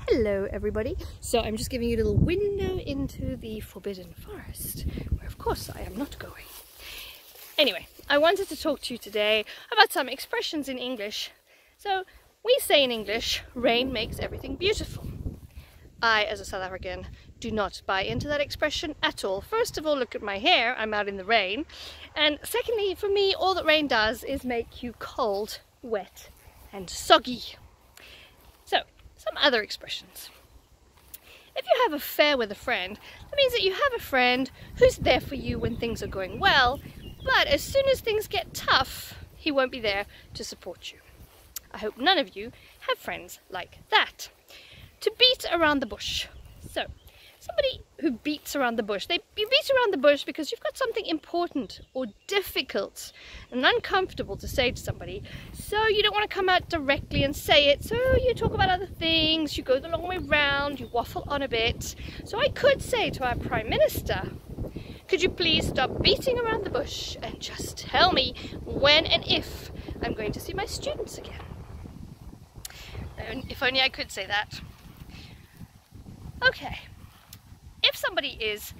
Hello everybody. So I'm just giving you a little window into the Forbidden Forest, where of course I am not going. Anyway, I wanted to talk to you today about some expressions in English. So we say in English, rain makes everything beautiful. I, as a South African, do not buy into that expression at all. First of all, look at my hair, I'm out in the rain. And secondly, for me, all that rain does is make you cold, wet and soggy. So, some other expressions. If you have a fair weather friend, that means that you have a friend who's there for you when things are going well, but as soon as things get tough, he won't be there to support you. I hope none of you have friends like that. To beat around the bush. So, somebody who beats around the bush, you beat around the bush because you've got something important or difficult and uncomfortable to say to somebody, so you don't want to come out directly and say it, so you talk about other things, you go the long way round, you waffle on a bit. So I could say to our Prime Minister, could you please stop beating around the bush and just tell me when and if I'm going to see my students again? If only I could say that. Okay, if somebody is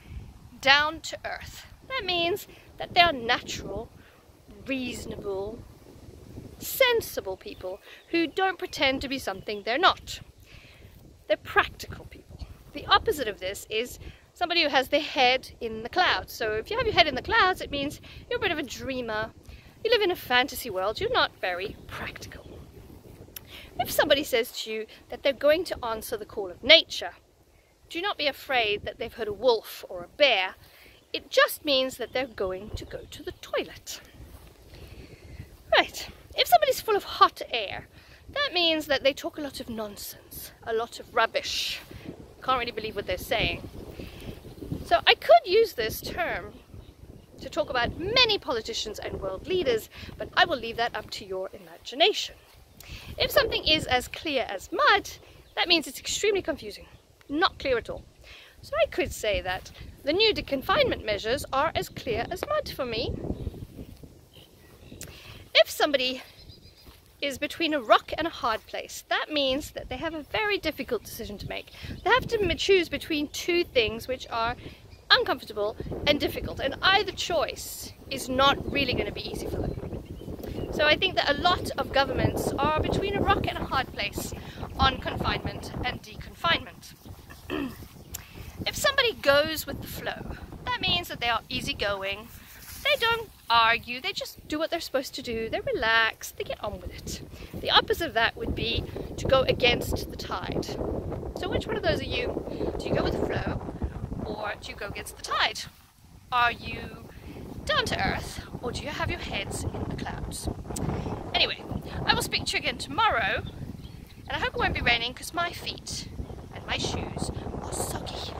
down to earth, that means that they are natural, reasonable, sensible people who don't pretend to be something they're not. They're practical people. The opposite of this is somebody who has their head in the clouds. So if you have your head in the clouds, it means you're a bit of a dreamer, you live in a fantasy world, you're not very practical. If somebody says to you that they're going to answer the call of nature, do not be afraid that they've heard a wolf or a bear. It just means that they're going to go to the toilet. Right, if somebody's full of hot air, that means that they talk a lot of nonsense, a lot of rubbish. Can't really believe what they're saying. So I could use this term to talk about many politicians and world leaders, but I will leave that up to your imagination. If something is as clear as mud, that means it's extremely confusing. Not clear at all. So I could say that the new deconfinement measures are as clear as mud for me. If somebody is between a rock and a hard place, that means that they have a very difficult decision to make. They have to choose between two things which are uncomfortable and difficult, and either choice is not really going to be easy for them. So I think that a lot of governments are between a rock and a hard place on confinement and deconfinement. If somebody goes with the flow, that means that they are easygoing, they don't argue, they just do what they're supposed to do, they relax, they get on with it. The opposite of that would be to go against the tide. So which one of those are you? Do you go with the flow or do you go against the tide? Are you down to earth or do you have your heads in the clouds? Anyway, I will speak to you again tomorrow, and I hope it won't be raining because my feet and my shoes are soggy.